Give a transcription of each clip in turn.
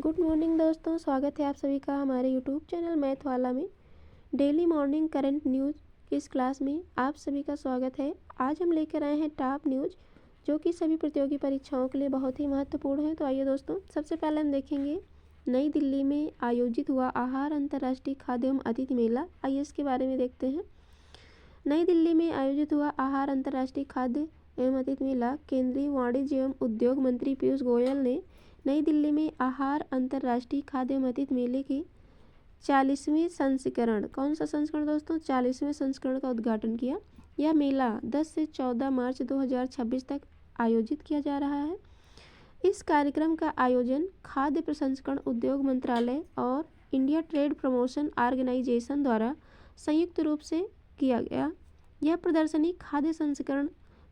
Good morning दोस्तों, स्वागत है आप सभी का हमारे यूट्यूब चैनल मैथ वाला में। डेली मॉर्निंग करंट न्यूज़ की इस क्लास में आप सभी का स्वागत है। आज हम लेकर आए हैं टॉप न्यूज़ जो कि सभी प्रतियोगी परीक्षाओं के लिए बहुत ही महत्वपूर्ण है। तो आइए दोस्तों, सबसे पहले हम देखेंगे नई दिल्ली में आयोजित हुआ आहार अंतर्राष्ट्रीय खाद्य एवं अतिथि मेला। आइए इसके बारे में देखते हैं। नई दिल्ली में आयोजित हुआ आहार अंतर्राष्ट्रीय खाद्य एवं अतिथि मेला केंद्रीय वाणिज्य एवं उद्योग मंत्री पीयूष गोयल ने नई दिल्ली में आहार अंतर्राष्ट्रीय खाद्य एवं अतिथि मेले के 40वें संस्करण, कौन सा संस्करण दोस्तों, 40वें संस्करण का उद्घाटन किया। यह मेला 10 से 14 मार्च 2026 तक आयोजित किया जा रहा है। इस कार्यक्रम का आयोजन खाद्य प्रसंस्करण उद्योग मंत्रालय और इंडिया ट्रेड प्रमोशन ऑर्गेनाइजेशन द्वारा संयुक्त रूप से किया गया। यह प्रदर्शनी खाद्य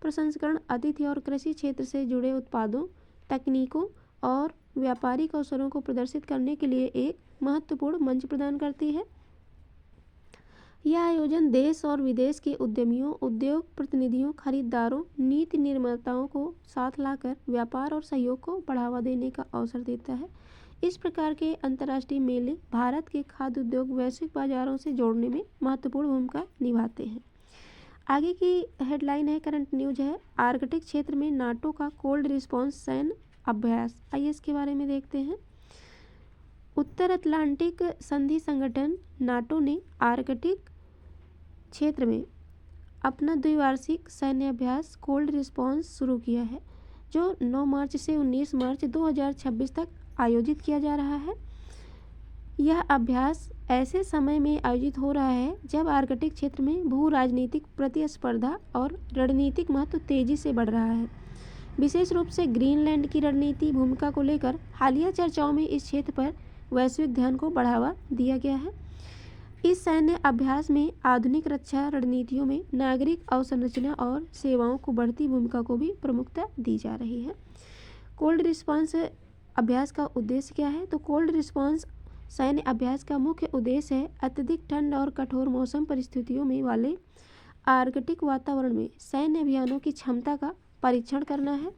प्रसंस्करण अतिथि और कृषि क्षेत्र से जुड़े उत्पादों, तकनीकों और व्यापारिक अवसरों को प्रदर्शित करने के लिए एक महत्वपूर्ण मंच प्रदान करती है। यह आयोजन देश और विदेश के उद्यमियों, उद्योग प्रतिनिधियों, खरीदारों, नीति निर्माताओं को साथ लाकर व्यापार और सहयोग को बढ़ावा देने का अवसर देता है। इस प्रकार के अंतर्राष्ट्रीय मेले भारत के खाद्य उद्योग वैश्विक बाजारों से जोड़ने में महत्वपूर्ण भूमिका निभाते हैं। आगे की हेडलाइन है, करंट न्यूज है, आर्कटिक क्षेत्र में नाटो का कोल्ड रिस्पॉन्स सैन्य अभ्यास। आइए इसके बारे में देखते हैं। उत्तर अटलांटिक संधि संगठन नाटो ने आर्कटिक क्षेत्र में अपना द्विवार्षिक सैन्य अभ्यास कोल्ड रिस्पॉन्स शुरू किया है, जो 9 मार्च से 19 मार्च 2026 तक आयोजित किया जा रहा है। यह अभ्यास ऐसे समय में आयोजित हो रहा है जब आर्कटिक क्षेत्र में भू राजनीतिक प्रतिस्पर्धा और रणनीतिक महत्व तेजी से बढ़ रहा है। विशेष रूप से ग्रीनलैंड की रणनीति भूमिका को लेकर हालिया चर्चाओं में इस क्षेत्र पर वैश्विक ध्यान को बढ़ावा दिया गया है। इस सैन्य अभ्यास में आधुनिक रक्षा रणनीतियों में नागरिक अवसंरचना और सेवाओं को बढ़ती भूमिका को भी प्रमुखता दी जा रही है। कोल्ड रिस्पॉन्स अभ्यास का उद्देश्य क्या है? तो कोल्ड रिस्पॉन्स सैन्य अभ्यास का मुख्य उद्देश्य है अत्यधिक ठंड और कठोर मौसम परिस्थितियों में वाले आर्कटिक वातावरण में सैन्य अभियानों की क्षमता का परीक्षण करना है।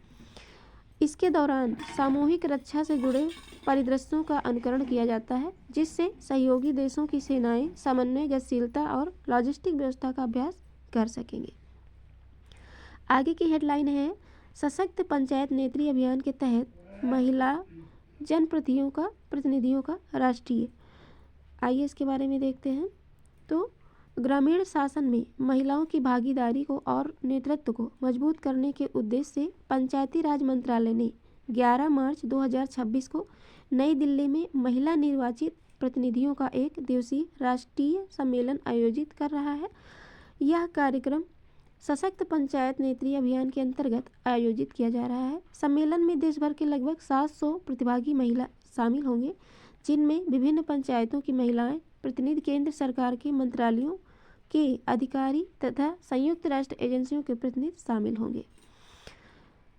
इसके दौरान सामूहिक रक्षा से जुड़े परिदृश्यों का अनुकरण किया जाता है, जिससे सहयोगी देशों की सेनाएं समन्वय, गतिशीलता और लॉजिस्टिक व्यवस्था का अभ्यास कर सकेंगे। आगे की हेडलाइन है, सशक्त पंचायत नेत्री अभियान के तहत महिला जनप्रतिनिधियों का राष्ट्रीय। आइए इसके बारे में देखते हैं। तो ग्रामीण शासन में महिलाओं की भागीदारी को और नेतृत्व को मजबूत करने के उद्देश्य से पंचायती राज मंत्रालय ने 11 मार्च 2026 को नई दिल्ली में महिला निर्वाचित प्रतिनिधियों का एक दिवसीय राष्ट्रीय सम्मेलन आयोजित कर रहा है। यह कार्यक्रम सशक्त पंचायत नेत्री अभियान के अंतर्गत आयोजित किया जा रहा है। सम्मेलन में देश भर के लगभग 700 प्रतिभागी महिला शामिल होंगे, जिनमें विभिन्न पंचायतों की महिलाएं प्रतिनिधि, केंद्र सरकार के मंत्रालयों के अधिकारी तथा संयुक्त राष्ट्र एजेंसियों के प्रतिनिधि शामिल होंगे।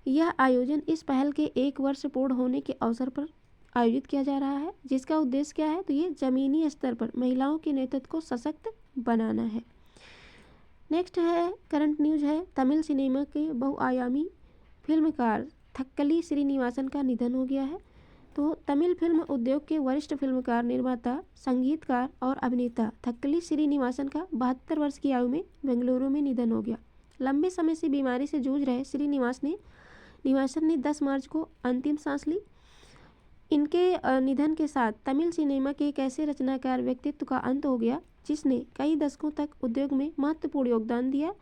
यह आयोजन इस पहल के 1 वर्ष पूर्ण होने के अवसर पर आयोजित किया जा रहा है, जिसका उद्देश्य क्या है? तो ये जमीनी स्तर पर महिलाओं के नेतृत्व को सशक्त बनाना है। नेक्स्ट है, करंट न्यूज है, तमिल सिनेमा के बहुआयामी फिल्मकार थक्कली श्रीनिवासन का निधन हो गया है। तो तमिल फिल्म उद्योग के वरिष्ठ फिल्मकार, निर्माता, संगीतकार और अभिनेता थक्कली श्रीनिवासन का 72 वर्ष की आयु में बेंगलुरु में निधन हो गया। लंबे समय से बीमारी से जूझ रहे श्रीनिवासन ने 10 मार्च को अंतिम सांस ली। इनके निधन के साथ तमिल सिनेमा के एक ऐसे रचनाकार व्यक्तित्व का अंत हो गया जिसने कई दशकों तक उद्योग में महत्वपूर्ण योगदान दिया।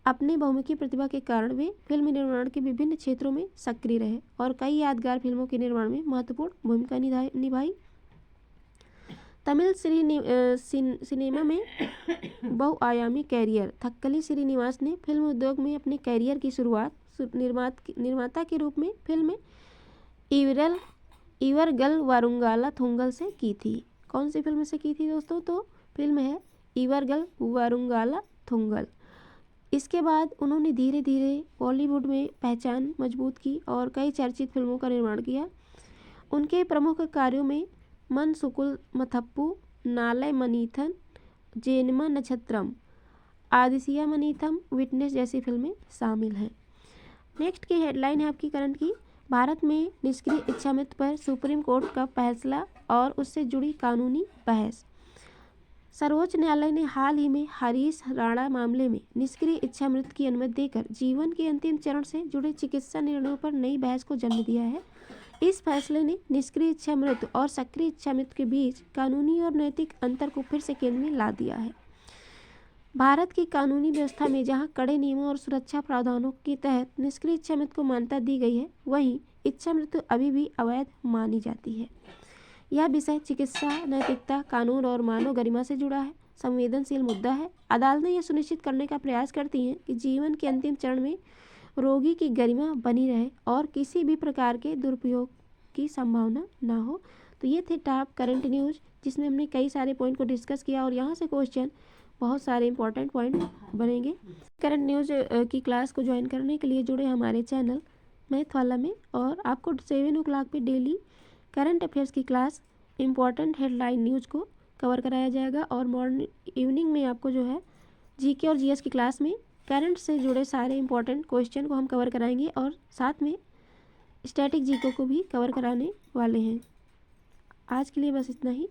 अपने बहुमुखी प्रतिभा के कारण वे फिल्म निर्माण के विभिन्न क्षेत्रों में सक्रिय रहे और कई यादगार फिल्मों के निर्माण में महत्वपूर्ण भूमिका निभाई। तमिल सिनेमा में बहुआयामी कैरियर, थक्कली श्रीनिवास ने फिल्म उद्योग में अपने कैरियर की शुरुआत निर्माता के रूप में फिल्म इवरगल वारुंगाला थुंगल से की थी। कौन सी फिल्म से की थी दोस्तों? तो फिल्म है इवरगल वारुंगाला थुंगल। इसके बाद उन्होंने धीरे धीरे बॉलीवुड में पहचान मजबूत की और कई चर्चित फिल्मों का निर्माण किया। उनके प्रमुख कार्यों में मनसुकुल मथप्पू, नालय मनीथन, जेनमा नक्षत्रम, आदिसिया मनीथम, विटनेस जैसी फिल्में शामिल हैं। नेक्स्ट की हेडलाइन है आपकी करंट की, भारत में निष्क्रिय इच्छा मृत्यु पर सुप्रीम कोर्ट का फैसला और उससे जुड़ी कानूनी बहस। सर्वोच्च न्यायालय ने हाल ही में हरीश राणा मामले में निष्क्रिय इच्छा मृत्यु की अनुमति देकर जीवन के अंतिम चरण से जुड़े चिकित्सा निर्णयों पर नई बहस को जन्म दिया है। इस फैसले ने निष्क्रिय इच्छा मृत्यु और सक्रिय इच्छा मृत्यु के बीच कानूनी और नैतिक अंतर को फिर से केंद्र में ला दिया है। भारत की कानूनी व्यवस्था में जहां कड़े नियमों और सुरक्षा प्रावधानों के तहत निष्क्रिय इच्छा मृत्यु को मान्यता दी गई है, वहीं इच्छा मृत्यु अभी भी अवैध मानी जाती है। यह विषय चिकित्सा नैतिकता, कानून और मानव गरिमा से जुड़ा है, संवेदनशील मुद्दा है। अदालतें यह सुनिश्चित करने का प्रयास करती हैं कि जीवन के अंतिम चरण में रोगी की गरिमा बनी रहे और किसी भी प्रकार के दुरुपयोग की संभावना ना हो। तो ये थे टॉप करंट न्यूज़, जिसमें हमने कई सारे पॉइंट को डिस्कस किया और यहाँ से क्वेश्चन बहुत सारे इंपॉर्टेंट पॉइंट बनेंगे। करंट न्यूज़ की क्लास को ज्वाइन करने के लिए जुड़े हमारे चैनल मैथ वाला में, और आपको 7 o'clock पे डेली करंट अफेयर्स की क्लास इम्पॉर्टेंट हेडलाइन न्यूज़ को कवर कराया जाएगा। और मॉर्निंग इवनिंग में आपको जो है जीके और जीएस की क्लास में करंट से जुड़े सारे इंपॉर्टेंट क्वेश्चन को हम कवर कराएंगे और साथ में स्टैटिक जीके को भी कवर कराने वाले हैं। आज के लिए बस इतना ही।